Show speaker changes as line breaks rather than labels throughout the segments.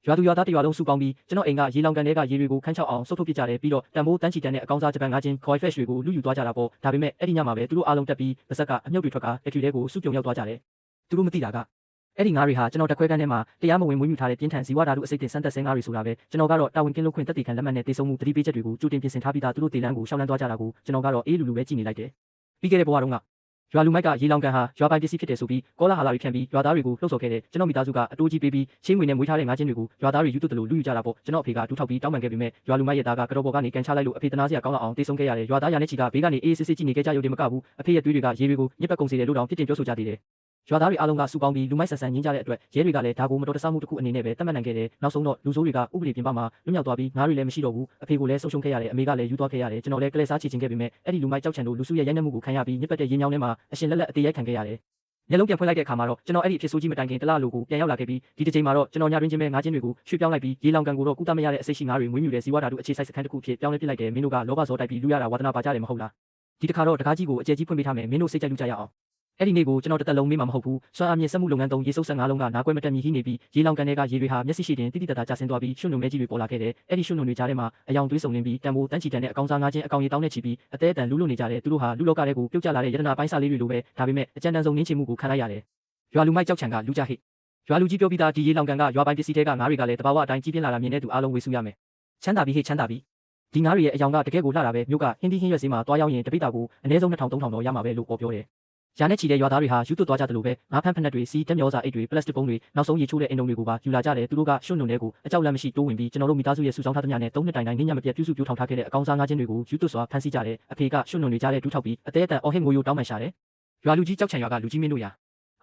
ရွာသူရွာသားတရွာလုံးစုပေါင်းပြီးကျွန်တော်အိမ်ကရေလောင်ကန်တွေကရေတွေကိုခန်းချောက်အောင်ဆုတ်ထုတ်ပစ်ကြတယ်ပြီးတော့တန်ဖိုးတန်းချီတန်းတဲ့အကောင်စားဂျပန်ငါးချင်း koi fish တွေကိုလူယူသွားကြတာပေါ့ဒါပေမဲ့အဲ့ဒီညမှာပဲသူတို့အားလုံးတက်ပြီးပါဇက်က။အမြုပ်တွေထွက်ကလက်ထရီတွေကိုစုပြုံရောက်သွားကြတယ်သူတို့မသိတာကအဲ့ဒီငါးတွေဟာကျွန်တော်တက်ခွဲကန်းထဲမှာတရားမဝင်မွေးမြူထားတဲ့ပြင်းထန်ဇီဝဓာတုအစိတ်တင်စမ်းသပ်ဆဲငါးတွေဆိုတာပဲကျွန်တော်ကတော့တာဝန်ကင်းလို့ခွင့်သက်သေခံလက်မှတ်နဲ့တေဆုံးမှုသတိပေးချက်တွေကိုကြိုတင်ပြင်ဆင်ထားပြီးသားသူတို့တေလန်းကိုရှောင်းလန်းသွားကြတာကိုကျွန်တော်ကတော့အေးလူလူပဲကြည့်နေလိုက်တယ်ပြီးခဲ့တဲ့ဘဝတုန်းကရွာလူမိုက်ကရေလောင်ကန်ဟာရွာပိုင်ပစ္စည်းဖြစ်တယ်ဆိုပြီးကောလာဟာလာတွေဖြန့်ပြီးရွာသားတွေကိုလှုပ်ဆော်ခဲ့တယ်ကျွန်တော်မိသားစုကအတိုးကြီးပေးပြီးချင်းငွေနဲ့မွေးထားတဲ့ငါးချင်းတွေကိုရွာသားတွေယူသွတ်တယ်လို့လူယူကြတာပေါ့ကျွန်တော်အဖေကဒူးထောက်ပြီးတောင်းပန်ခဲ့ပေမဲ့ရွာလူမိုက်ရဲ့သားကကတော့ပေါ်ကနေကန်ချလိုက်လို့အဖေတနာစရာကောင်းအောင်တေဆုံးခဲ့ရတယ်ရွာသားရနဲ့ချီကဘေးကနေအေးစစ်စစ်ကြည့်နေခဲ့ကြရုံတင်မကဘူးအဖေရဲ့သွေးတွေကရေတွေကိုညစ်ပတ်ကုန်စေတယ်လို့တောင်ပြစ်တင်ပြောဆိုကြသေးတယ်ရွာသားတွေအားလုံးကစုပေါင်းပြီးလူမိုက်ဆန်ဆန်ညင်းကြတဲ့အတွက်ရဲတွေကလည်းဒါကိုမတော်တဆမှုတစ်ခုအနေနဲ့ပဲသတ်မှတ်နိုင်ခဲ့တယ်နောက်ဆုံးတော့လူဆိုးတွေကဥပဒေပြင်ပမှာလွတ်မြောက်သွားပြီးငါးတွေလည်းမရှိတော့ဘူးအဖေကိုလည်းဆုံးရှုံးခဲ့ရတယ်အမေကလည်းယူသွားခဲ့ရတယ်ကျွန်တော်လည်းကလေးစားချီချင်ခဲ့ပေမဲ့အဲ့ဒီလူမိုက်ကြောက်ချံတို့လူစုရဲ့ရိုက်နှက်မှုကိုခံရပြီးညစ်ပတ်တဲ့ရေမြောင်းထဲမှာအရှင်လက်လက်အသေးရိုက်ခံခဲ့ရတယ်မျက်လုံးပြန်ဖွင့်လိုက်တဲ့အခါမှာတော့ကျွန်တော်အဲ့ဒီအဖြစ်ဆိုးကြီးမတိုင်ခင်တလလိုကိုပြန်ရောက်လာခဲ့ပြီးဒီတစ်ချိန်မှာတော့ကျွန်တော်ညတွင်ချင်းပဲငါးချင်းတွေကိုရွှေ့ပြောင်းလိုက်ပြီးရေလောင်ကန်ကိုတော့ကုသမရတဲ့အစိတ်ရှိငါးတွေမွေးမြူတဲ့ဇီဝဓာတုအခြေစိုက်စခန်းတစ်ခုဖြစ်ပြောင်းလဲပစ်လိုက်တယ်မင်းတို့ကလောဘဇောတိုက်ပြီးလူရတာဝါသနာပါကြတယ်မဟုတ်လားဒီတစ်ခါတော့တကားကြီးကိုအကျယ်ကြီးဖွင့်ပေးထားမယ်မင်းတို့စိတ်ကြိုက်လူကြရအောင်အဲ့ဒီနေ့ကိုကျွန်တော်တစ်သက်လုံးမေးမှာမဟုတ်ဘူးစွမ်းအားမြင့်စက်မှုလုပ်ငန်းသုံးရေစုပ်15လုံးကနားကွဲမတက်မြည်ဟိနေပြီးရေလောင်ကန်တွေကရေတွေဟာမျက်စိရှိတင်တိတိတတ်တာကျဆင်းသွားပြီးရွှွန့်နုံမဲကြီးတွေပေါ်လာခဲ့တယ်အဲ့ဒီရွှွန့်နုံတွေကြားထဲမှာအယောင်သွေးစုံလင်းပြီးတန်ဖိုးတန်းချီတန်းတဲ့အကောင်စားငါးချင်းအကောင်ရေတောင်းနဲ့ချီပြီးအသေးအတန်လူးလွတ်နေကြတယ်သူတို့ဟာလူလောကတဲ့ကိုပြုတ်ကျလာတဲ့ယတနာပိုင်းစာလေးတွေလိုပဲဒါပေမဲ့အကြမ်းတမ်းဆုံးနင်းချမှုကိုခံလိုက်ရတယ်ရွာလူမိုက်ကြောက်ချံကလူကြဟိရွာလူကြီးပြောပြီးသားဒီရေလောင်ကန်ကရွာပိုင်ပစ္စည်းတွေကငါးတွေကလည်းတဘာဝအတိုင်းကြီးပြင်းလာတာမြင်တဲ့သူအားလုံးဝေစုရမယ်ချမ်းသာပြီးဟိချမ်းသာပြီးဒီငါးတွေရဲ့အယောင်ကတကယ်ကိုလှတာပဲမြို့ကဟင်းသီးဟင်းရွက်စည်းမှာတွားရောက်ရင်တပိတာကိုအနည်းဆုံး2000 3000တော့ရမှာပဲလို့ပြောတယ်ရာနဲ့ချီတဲ့ရွာသားတွေဟာယူသွတ်သွားကြတယ်လို့ပဲငါးဖမ်းဖက်နှက်တွေစီးတက်မျောစာအိတ်တွေပလတ်စတစ်ပုံးတွေနောက်ဆုံးရေချိုးတဲ့အင်တုံတွေကိုပါယူလာကြတယ်သူတို့ကရွှွန့်နုံတွေကိုအကြောက်လန့်မရှိတိုးဝင်ပြီးကျွန်တော်တို့မိသားစုရဲ့စုဆောင်းထားသမျှနဲ့3နှစ်တိုင်တိုင်ညမပြတ်ပြုစုပြောထောင်ထားခဲ့တဲ့အကောင်စားငါးချင်းတွေကိုယူသွတ်စွာဖမ်းဆီးကြတယ်အဖေကရွှွန့်နုံတွေကြားထဲဒူးထောက်ပြီးအသေးအတန်အော်ဟစ်ငိုယိုတောင်းပန်ရှာတယ်ရွာလူကြီးကြောက်ချံရွာကလူကြီးမင်းတို့ရာ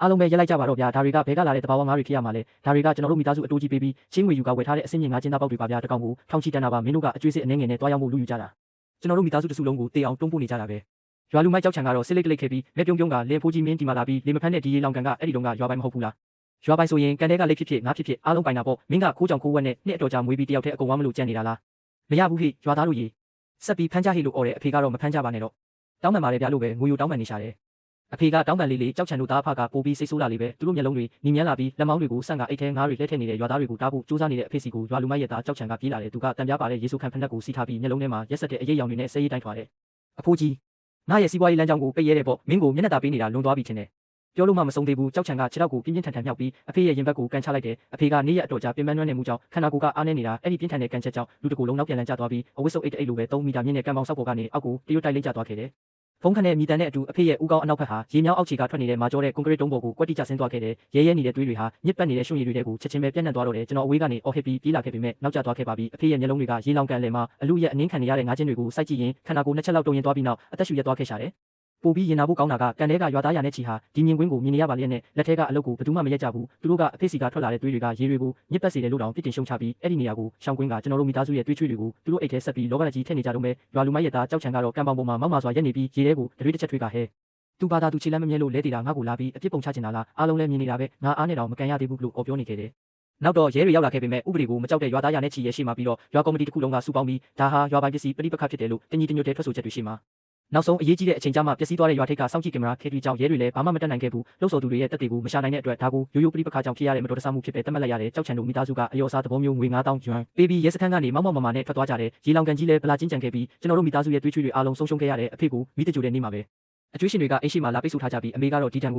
အားလုံးပဲရက်လိုက်ကြပါတော့ဗျာဒါတွေကဘဲကလာတဲ့တဘာဝငါးတွေဖြစ်ရမှာလဲဒါတွေကကျွန်တော်တို့မိသားစုအတိုးကြီးပေးပြီးချင်းငွေယူကဝယ်ထားတဲ့အစင်းမြင့်ငါးချင်းသားပေါက်တွေပါဗျာတကောင်ကိုထောင်ချီတန်းတာပါမင်းတို့ကအကျွေးစစ်အနေငယ်နဲ့တွားရောက်မှုလူယူကြတာကျွန်တော်တို့မိသားစုတစုလုံးကိုတေအောင်တွန်းပို့နေကြတာပဲရွာလူမိုက်ကြောက်ချံကတော့စစ်လိတ်ကလိတ်ခဲ့ပြီးလက်ပြုံးပြုံးကလင်းဖိုးကြီးမင်းဒီမှာလာပြီးလေမဖက်နဲ့ဒီရေလောင်ကန်ကအဲ့ဒီတုန်းကရွာပိုင်မဟုတ်ဘူးလားရွာပိုင်ဆိုရင်ကန်တဲကလိတ်ဖြစ်ဖြစ်ငါဖြစ်ဖြစ်အားလုံးပိုင်တာပေါ့မင်းကခိုးကြောင်ခိုးဝက်နဲ့နှစ်အတော်ကြာမွေးပြီးတယောက်တည်းအကုန်ဝမ်းမလို့ကြံနေတာလားမရဘူးဟိရွာသားတို့ရေဆက်ပြီးဖမ်းကြဟိလို့អော်တယ်အဖေကတော့မဖမ်းကြပါနဲ့တော့တောင်းပန်ပါတယ်ဗျာလို့ပဲငိုယိုတောင်းပန်နေရှာတယ်အဖေကတောင်းပန်လေးကြောက်ချံတို့သားအဖကပိုပြီးစိတ်ဆိုးလာလေးပဲသူတို့မျက်လုံးတွေနီမြန်းလာပြီးလက်မောင်းတွေကိုဆန့်ကအိတ်ထဲငါးတွေလှဲထည့်နေတဲ့ရွာသားတွေကိုတားဖို့စူးစမ်းနေတဲ့အဖေစီကိုရွာလူမိုက်ရဲ့သားကြောက်ချံကပြေးလာတယ်သူကတံပြားပါတဲ့ရေဆိုးခံဖက်နှက်ကိုစီးထားပြီးမျက်လုံးထဲမှာရက်ဆက်တဲ့အရေးရောင်တွေနဲ့ဆဲရေးတိုင်းထွာတယ်အဖိုးကြီးငါရဲ့စီးပွားရေးလမ်းကြောင်းကိုပိတ်ရဲတဲ့ပေါ့မင်းကိုမျက်နှာသာပေးနေတာလွန်သွားပြီထင်တယ်ပြောလို့မှမဆုံးသေးဘူးကြောက်ချံကခြေထောက်ကိုပြင်းပြင်းထန်ထန်မြောက်ပြီးအဖေရဲ့ရင်ဘတ်ကိုကန်ချလိုက်တယ်အဖေကနေ့ရက်အတော်ကြာပင်ပန်းနွမ်းနေမှုကြောင့်ခန္ဓာကိုယ်ကအားနေနေတာအဲ့ဒီပြင်းထန်တဲ့ကန်ချက်ကြောင့်လူတကူလုံးနောက်ပြန်လန်ကျသွားပြီးအဝတ်စုပ်အိတ်လိုပဲ3မီတာမြင့်တဲ့ကံပေါင်ဆောက်ပေါ်ကနေအောက်ကိုတရွတ်တိုက်လိမ့်ကျသွားခဲ့တယ်ဖုံးခနဲ့မြည်တမ်းတဲ့အတူအဖေရဲ့ဦးကောင်းအနောက်ဘက်ဟာရေမြောင်းအောက်ခြေကထွက်နေတဲ့မာကျောတဲ့ကွန်ကရစ်တုံးပေါ်ကိုကွက်တိကျဆင်းသွားခဲ့တယ်ရဲရဲနေတဲ့သွေးတွေဟာညစ်ပတ်နေတဲ့ရွှွန့်ရည်တွေကိုချက်ချင်းပဲပြန့်နှံ့သွားတော့တယ်ကျွန်တော်အဝေးကနေအော်ဟစ်ပြီးပြေးလာခဲ့ပေမဲ့နောက်ကျသွားခဲ့ပါပြီအဖေရဲ့မျက်လုံးတွေကရေလောင်ကန်လယ်မှာအလူရဲ့အနှင်းခံနေရတဲ့ငါးချင်းတွေကိုစိုက်ကြည့်ရင်ခန္ဓာကိုယ်နှစ်ချက်လောက်တုံရင်သွားပြီးနောက်အသက်ရှူရက်သွားခဲ့ရှာတယ်ပိုပြီးရင်နာဖို့ကောင်းတာကကန်တဲကရွာသားရနဲ့ချီဟာဒီမြင်ကွင်းကိုမြင်နေရပါလျက်နဲ့လက်ထဲကအလုပ်ကိုဘယ်သူမှမရက်ကြဘူးသူတို့ကအဖေစီကထွက်လာတဲ့သွေးတွေကရေတွေကိုညစ်ပတ်စေတယ်လို့တောင်ပြစ်တင်ရှုံချပြီးအဲ့ဒီနေရာကိုရှောင်းကွင်းကကျွန်တော်တို့မိသားစုရဲ့သွေးချွေးတွေကိုသူတို့အိတ်ထဲဆက်ပြီးလောကကြီးထည့်နေကြတော့မယ်ရွာလူမိုက်ရဲ့သားကြောက်ချံကတော့ကံပေါင်ပေါ်မှာမောက်မာစွာရက်နေပြီးရေထဲကိုတရွေးတစ်ချက်ထွေးကဟဲသူဘာသာသူခြေလမ်းမမြဲလို့လဲတေတာငါ့ကိုလာပြီးအပြစ်ပုံချချင်တာလားအားလုံးလည်းမြင်နေတာပဲငါအားနဲ့တော့မကန်ရသေးဘူးလို့ပြောနေခဲ့တယ်နောက်တော့ရဲတွေရောက်လာခဲ့ပေမဲ့ဥပဒေကိုမကြောက်တဲ့ရွာသားရနဲ့ချီရဲရှိမှပြီးတော့ရွာကော်မတီတစ်ခုလုံးကစုပေါင်းပြီးဒါဟာရွာပိုင်ပစ္စည်းပဋိပက္ခဖြစ်တယ်လို့တညီတညွတ်တဲ့ထွက်ဆိုချက်တွေရှိမှာနောက်ဆုံးအရေးကြီးတဲ့အချိန်ကြာမှပျက်စီးသွားတဲ့ရွာထိပ်ကစောင့်ကြည့်ကင်မရာခေတ်ကြီးကြောင့်ရဲတွေလည်းဘာမှမတတ်နိုင်ခဲ့ဘူးလှုပ်ဆော်သူတွေရဲ့တက်တွေကိုမရှာနိုင်တဲ့အတွက်ဒါကိုရိုးရိုးပဋိပက္ခကြောင့်ဖြစ်ရတဲ့မတော်တဆမှုဖြစ်ပဲသတ်မှတ်လိုက်ရတဲ့ကြောက်ချံတို့မိသားစုကအယောအစားသဘောမျိုးငွေ9000ကျွမ်းပေးပြီးရဲစခန်းကနေမောက်မောက်မမာနဲ့ထွက်သွားကြတယ်ရေလောင်ကန်ကြီးလည်းဗလာချင်းကြံခဲ့ပြီးကျွန်တော်တို့မိသားစုရဲ့သွေးချွေးတွေအားလုံးဆုံးရှုံးခဲ့ရတဲ့အဖေကိုမိတကြိုတဲ့နေ့မှာပဲအကျွေးရှင်တွေကအိမ်ရှိမှလာပိတ်ဆို့ထားကြပြီးအမေကတော့ဒီတံကို